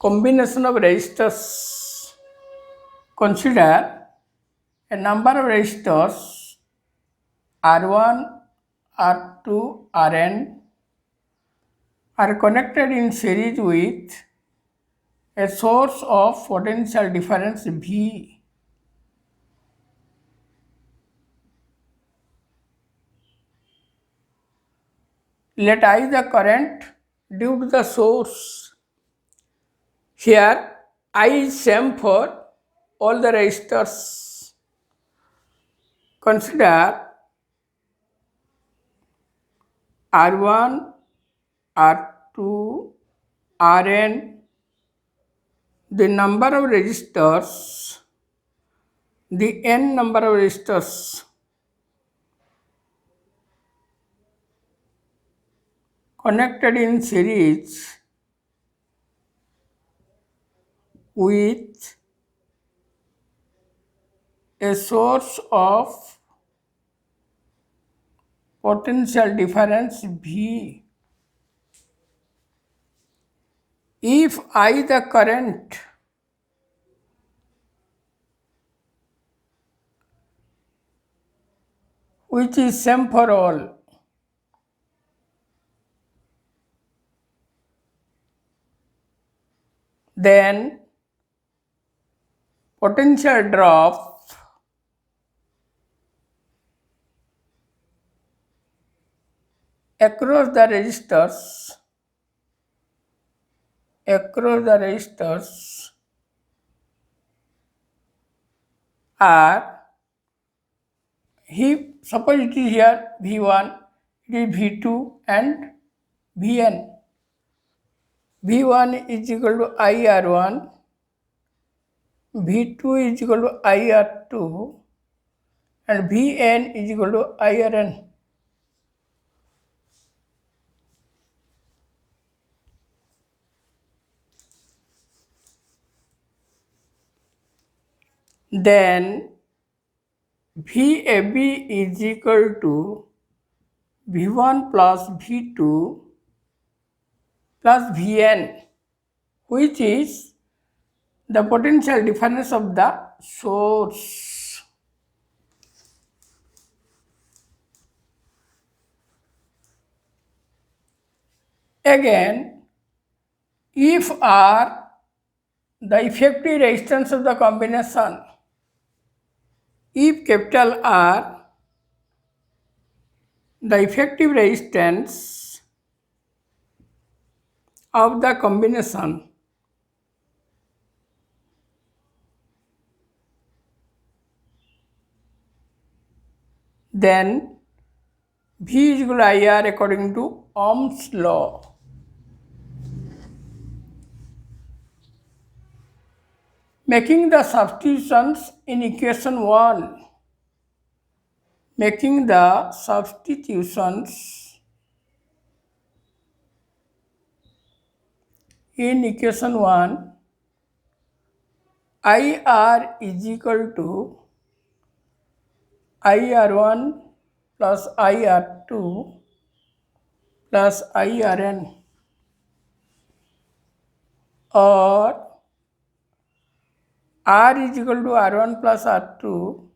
combination of resistors. Consider a number of resistors R1, R2, Rn are connected in series with a source of potential difference V. Let I the current due to the source. Here I is same for all the resistors. Consider R1, R2, Rn, the number of resistors, the n number of resistors connected in series with a source of potential difference V. If I the current which is same for all, then potential drop across the resistors are, suppose it is here V1, it is V2 and Vn. V1 is equal to IR1, V2 is equal to IR2 and Vn is equal to IRn. Then VAB is equal to V1 plus V2 plus Vn, which is the potential difference of the source. Again, if R the effective resistance of the combination, if capital R the effective resistance of the combination, then V is equal to IR according to Ohm's law. Making the substitutions in equation 1, in equation 1, IR is equal to IR1 plus IR2 plus IRn, or R is equal to R1 plus R2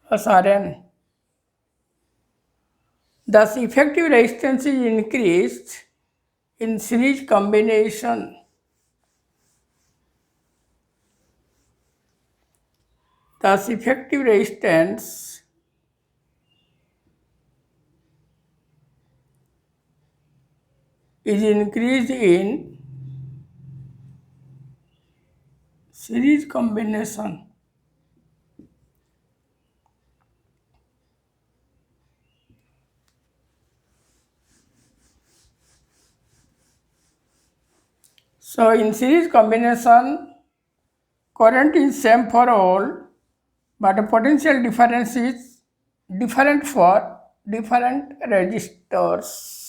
plus Rn. Thus, effective resistance is increased in series combination. Thus, effective resistance is increased in series combination. So, in series combination, current is same for all, but the potential difference is different for different resistors.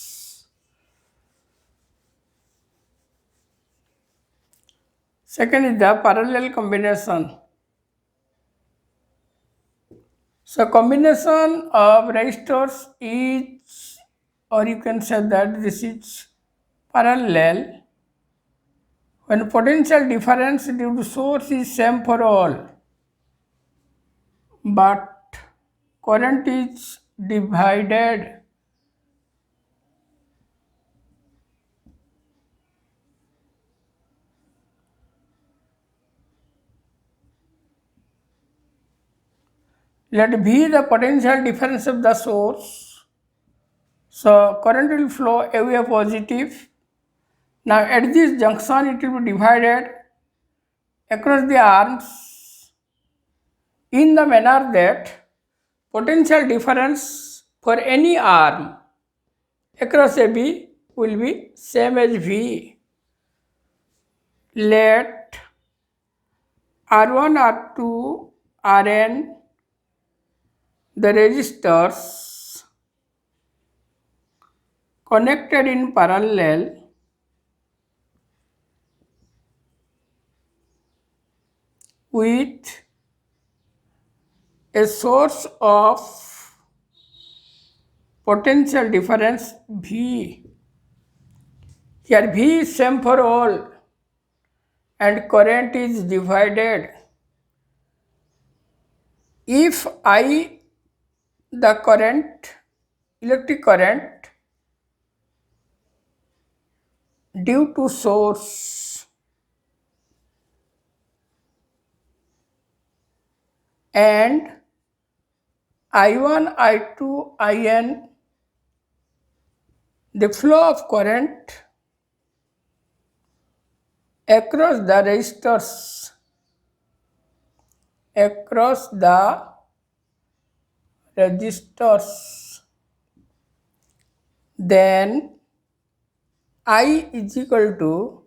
Second is the parallel combination. So, combination of resistors is, or you can say that this is parallel when potential difference due to source is same for all, but current is divided, let V the potential difference of the source, so current will flow away positive. Now at this junction it will be divided across the arms in the manner that potential difference for any arm across AB will be same as V. Let R1, R2, Rn the resistors connected in parallel with a source of potential difference V. Here V is same for all and current is divided. If I the current, electric current due to source and I1, I2, In, the flow of current across the resistors, then I is equal to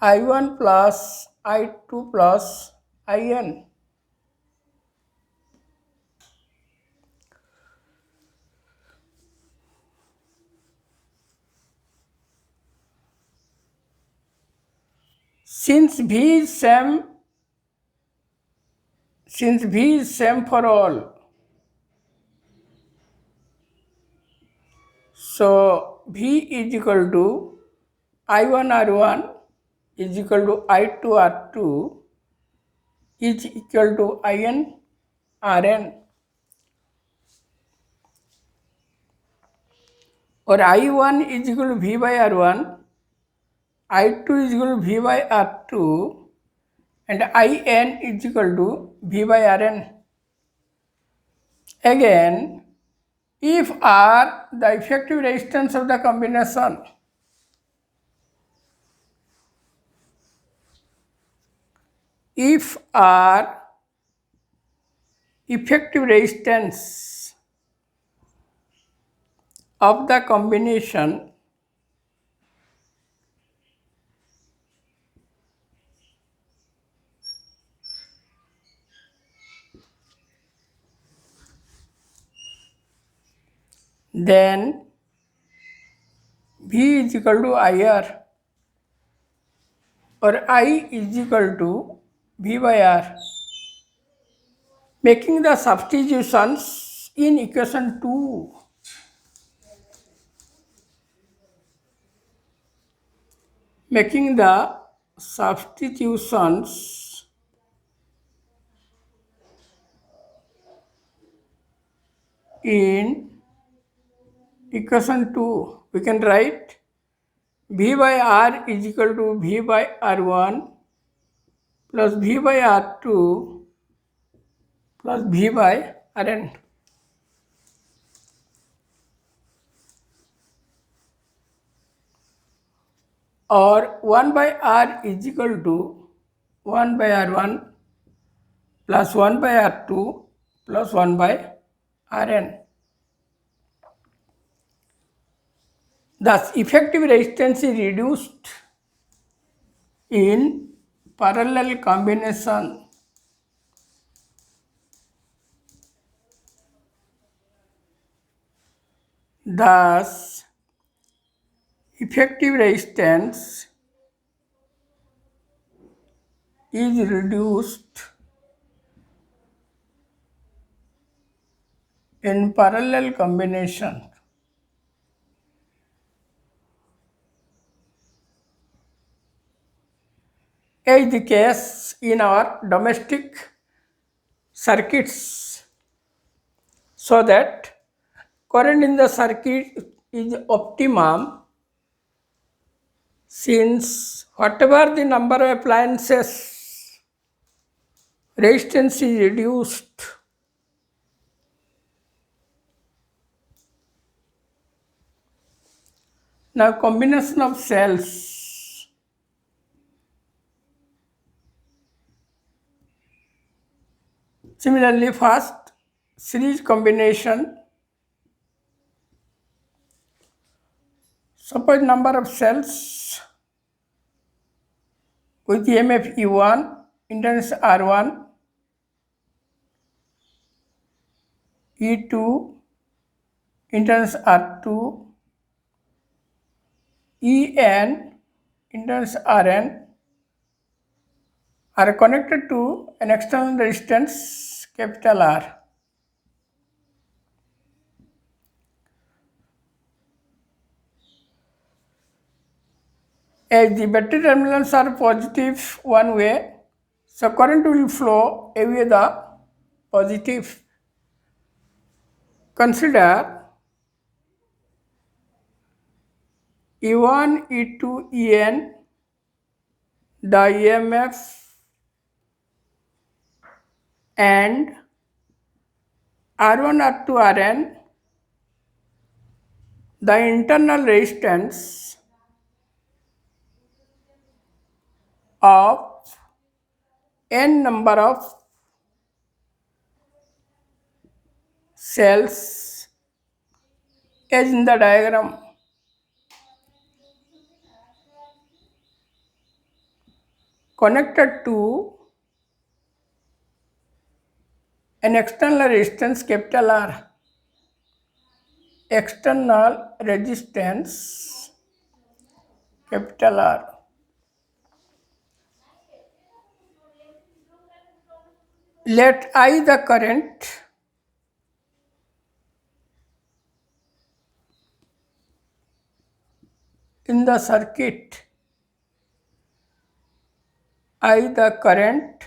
I1 plus I2 plus In. Since V is same for all, so V is equal to I1 R1 is equal to I2 R2 is equal to In Rn, or I1 is equal to V by R1, I2 is equal to V by R2 and In is equal to V by Rn. Again, if R the effective resistance of the combination, if R effective resistance of the combination, then V is equal to IR or I is equal to V by R. Making the substitutions in equation 2. Making the substitutions in equation 2, we can write V by R is equal to V by R1 plus V by R2 plus V by Rn. Or 1 by R is equal to 1 by R1 plus 1 by R2 plus 1 by Rn. Thus, effective resistance is reduced in parallel combination. Thus, effective resistance is reduced in parallel combination. as the case in our domestic circuits, so that current in the circuit is optimum since whatever the number of appliances, resistance is reduced. Now combination of cells. Similarly, first series combination. Suppose number of cells with EMF E1, impedance R1, E2, impedance R2, En, impedance Rn are connected to an external resistance capital R. As the battery terminals are positive one way, so current will flow away the positive. Consider E1, E2, En, the EMF and R1, R2, Rn, the internal resistance of n number of cells as in the diagram. Connected to an external resistance capital R. External resistance capital R. Let I the current in the circuit, I the current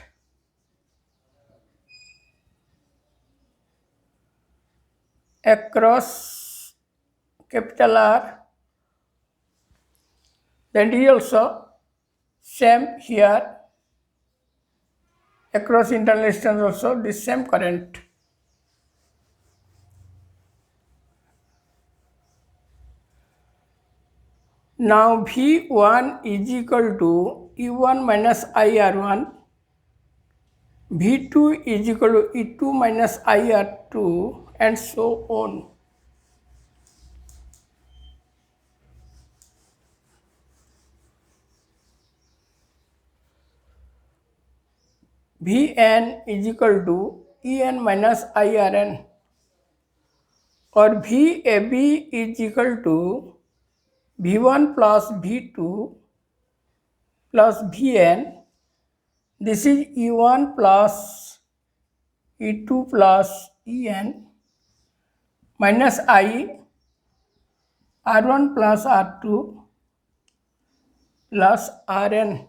across capital R, then it is also same here across internal resistance also this same current. Now V1 is equal to E1 minus IR1, V2 is equal to E2 minus IR2 and so on. Vn is equal to En minus IRn, or VAB is equal to V1 plus V2 plus Vn. This is E1 plus E2 plus En minus I R1 plus R2 plus Rn.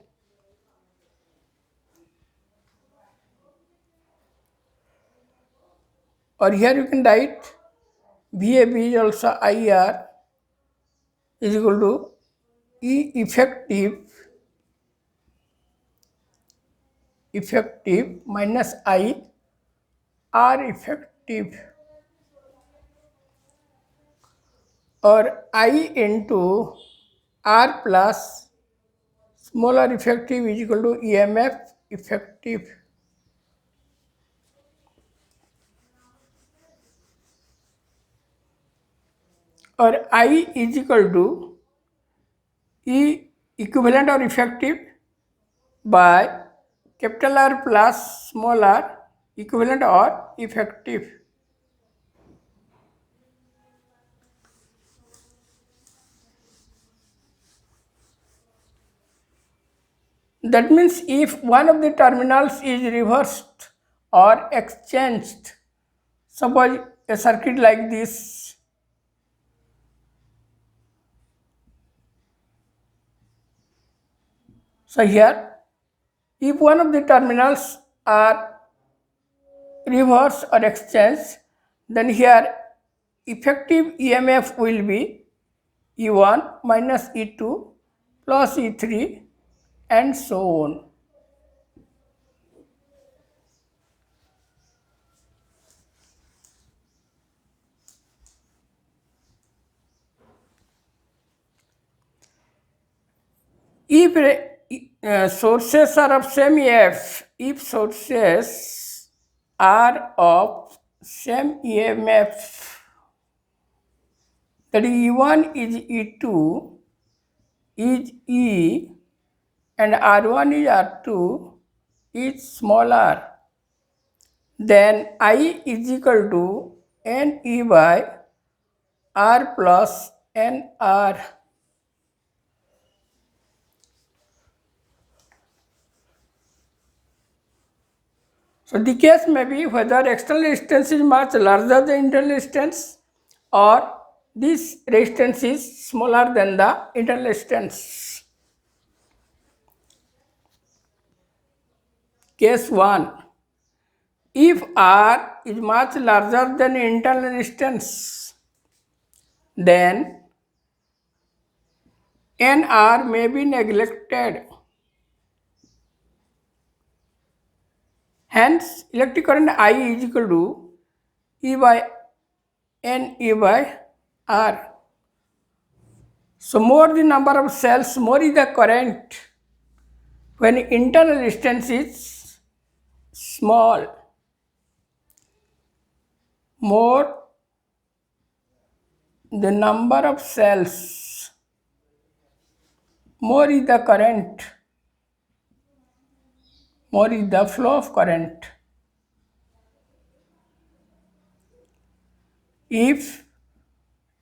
Or here you can write VAB is also IR is equal to E effective minus I R effective, or I into R plus small r effective is equal to EMF effective. Or I is equal to E equivalent or effective by capital R plus small r equivalent or effective. That means if one of the terminals is reversed or exchanged, suppose a circuit like this, so here If one of the terminals are reversed or exchanged, then here effective EMF will be E1 minus E2 plus E3 and so on. If sources are of same EF, if sources are of same EMF, that is E1 is E2 is E and R1 is R2 is smaller, then I is equal to NE by R plus NR. So the case may be whether external resistance is much larger than internal resistance or this resistance is smaller than the internal resistance. Case 1. If R is much larger than internal resistance, then NR may be neglected. Hence, electric current I is equal to E by N E by R. So, more the number of cells, more is the current when internal resistance is small. More the number of cells, more is the current, more is the flow of current. If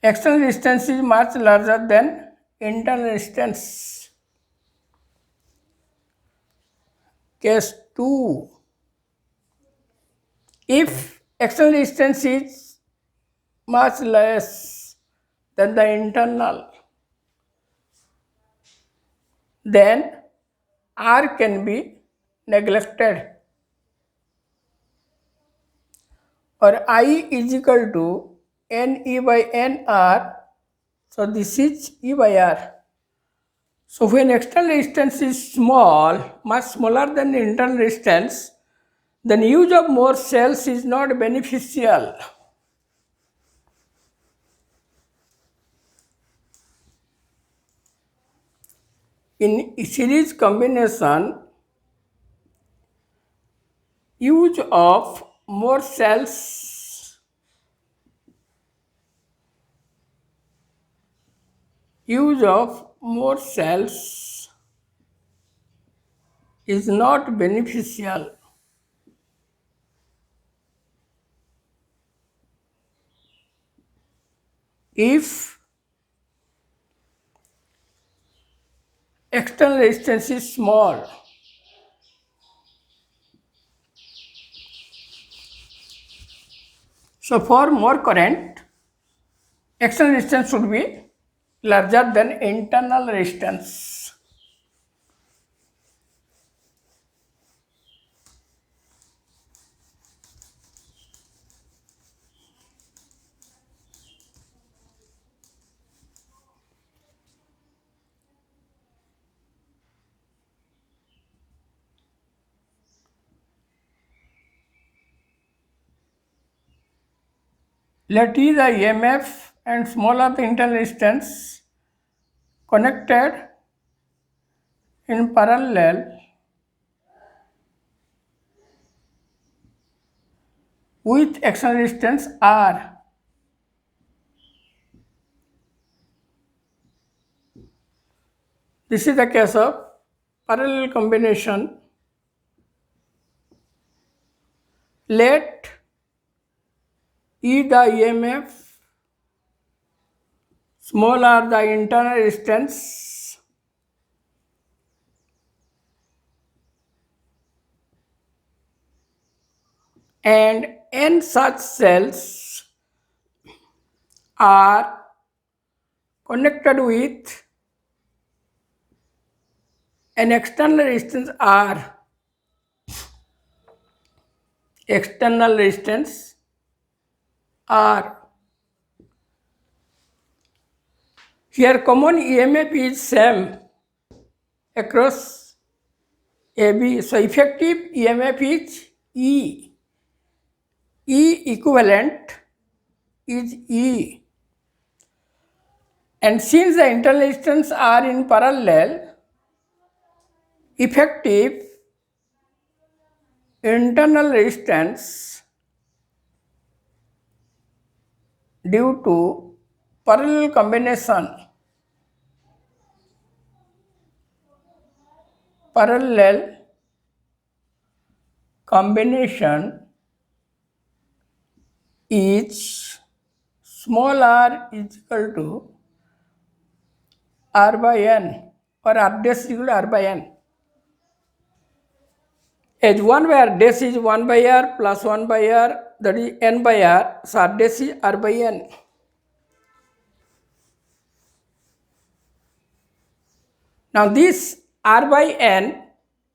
external resistance is much larger than internal resistance. Case 2. If external resistance is much less than the internal, then R can be neglected, or I is equal to NE by NR. So this is E by R. So when external resistance is small, much smaller than the internal resistance, then use of more cells is not beneficial. In series combination, use of more cells is not beneficial. If external resistance is small, so for more current, external resistance should be larger than internal resistance. Let E the EMF and smaller the internal resistance connected in parallel with external resistance R. This is the case of parallel combination. Let E the EMF, smaller the internal resistance, and N such cells are connected with an external resistance R. external resistance R. Here common EMF is same across AB. So effective EMF is E. E equivalent is E. And since the internal resistance are in parallel, effective internal resistance due to parallel combination is small r is equal to r by n, or r dash is equal to r by n. As 1 by r dash is 1 by r plus 1 by r, that is n by r, so r dash is r by n. Now this r by n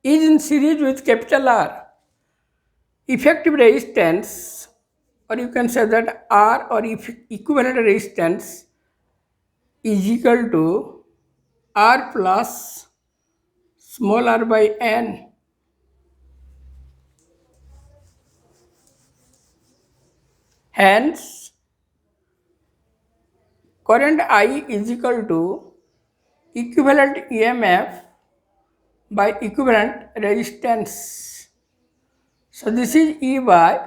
is in series with capital R. Effective resistance, or you can say that R or equivalent resistance, is equal to R plus small r by n. Hence, current I is equal to equivalent EMF by equivalent resistance. So this is E by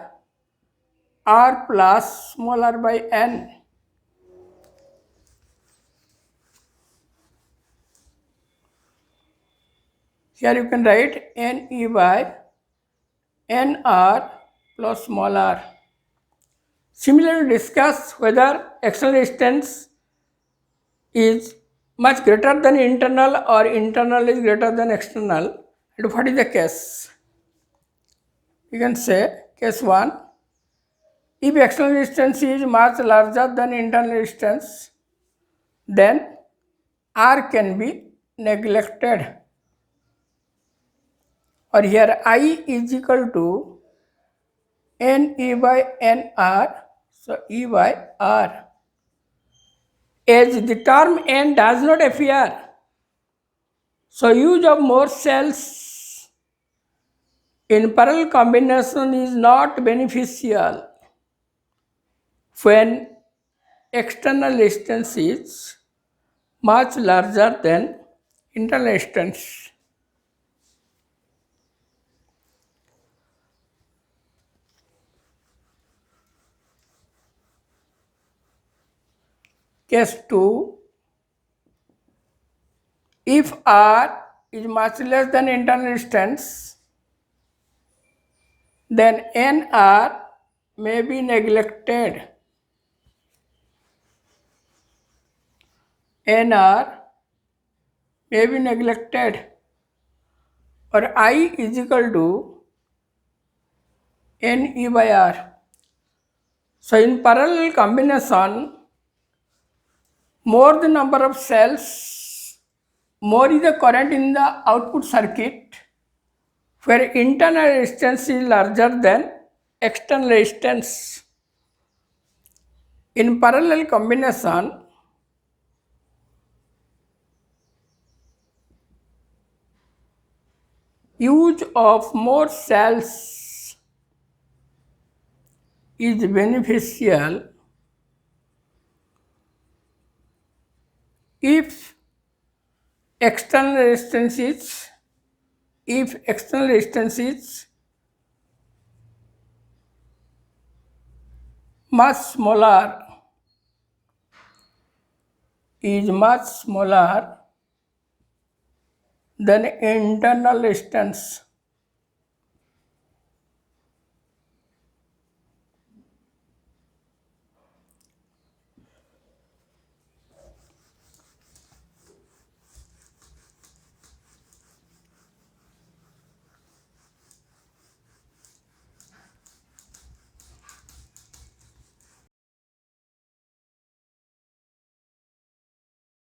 R plus small r by n. Here you can write N E by N R plus small r. Similarly, discuss whether external resistance is much greater than internal or internal is greater than external. And what is the case? You can say case 1, if external resistance is much larger than internal resistance, then R can be neglected. Or here I is equal to N E by N R, so E by R. As the term N does not appear, so use of more cells in parallel combination is not beneficial when external resistance is much larger than internal resistance. Case 2, if R is much less than internal resistance, then NR may be neglected. NR may be neglected, or I is equal to NE by R. So in parallel combination, more the number of cells, more is the current in the output circuit, where internal resistance is larger than external resistance. In parallel combination, use of more cells is beneficial if external resistance is much smaller than internal resistance.